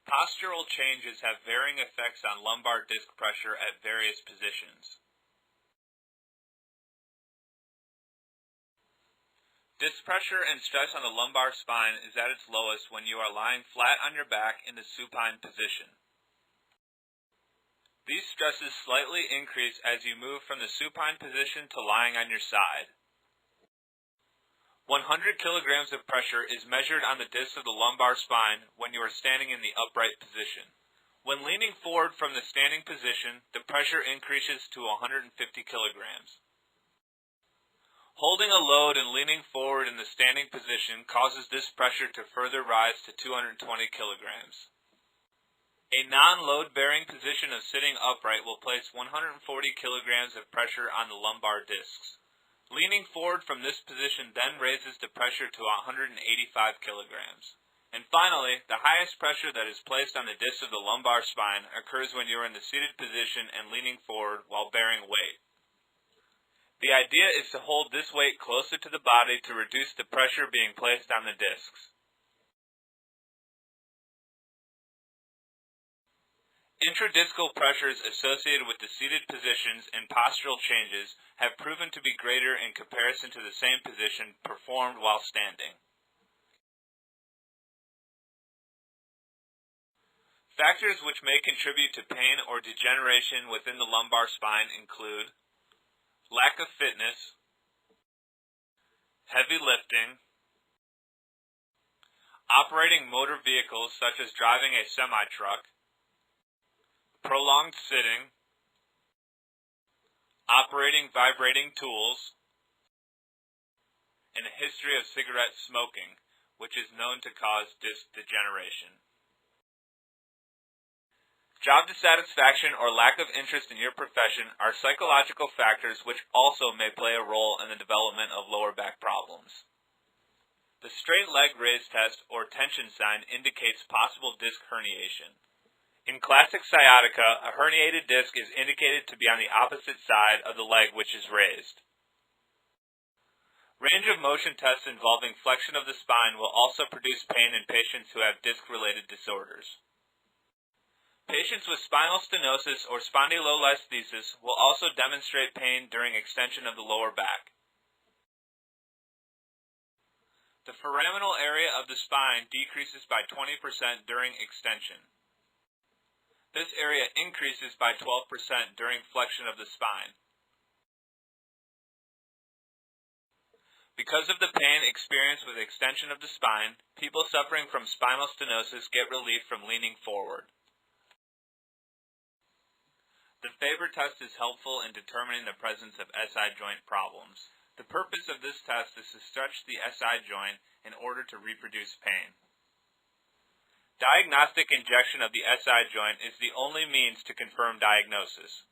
Postural changes have varying effects on lumbar disc pressure at various positions. Disc pressure and stress on the lumbar spine is at its lowest when you are lying flat on your back in the supine position. These stresses slightly increase as you move from the supine position to lying on your side. 100 kilograms of pressure is measured on the disc of the lumbar spine when you are standing in the upright position. When leaning forward from the standing position, the pressure increases to 150 kilograms. Holding a load and leaning forward in the standing position causes this pressure to further rise to 220 kilograms. A non-load-bearing position of sitting upright will place 140 kilograms of pressure on the lumbar discs. Leaning forward from this position then raises the pressure to 185 kilograms. And finally, the highest pressure that is placed on the disc of the lumbar spine occurs when you are in the seated position and leaning forward while bearing weight. The idea is to hold this weight closer to the body to reduce the pressure being placed on the discs. Intradiscal pressures associated with the seated positions and postural changes have proven to be greater in comparison to the same position performed while standing. Factors which may contribute to pain or degeneration within the lumbar spine include lack of fitness, heavy lifting, operating motor vehicles such as driving a semi-truck, prolonged sitting, operating vibrating tools, and a history of cigarette smoking, which is known to cause disc degeneration. Job dissatisfaction or lack of interest in your profession are psychological factors which also may play a role in the development of lower back problems. The straight leg raise test or tension sign indicates possible disc herniation. In classic sciatica, a herniated disc is indicated to be on the opposite side of the leg which is raised. Range of motion tests involving flexion of the spine will also produce pain in patients who have disc-related disorders. Patients with spinal stenosis or spondylolisthesis will also demonstrate pain during extension of the lower back. The foraminal area of the spine decreases by 20% during extension. This area increases by 12% during flexion of the spine. Because of the pain experienced with extension of the spine, people suffering from spinal stenosis get relief from leaning forward. The Faber test is helpful in determining the presence of SI joint problems. The purpose of this test is to stretch the SI joint in order to reproduce pain. Diagnostic injection of the SI joint is the only means to confirm diagnosis.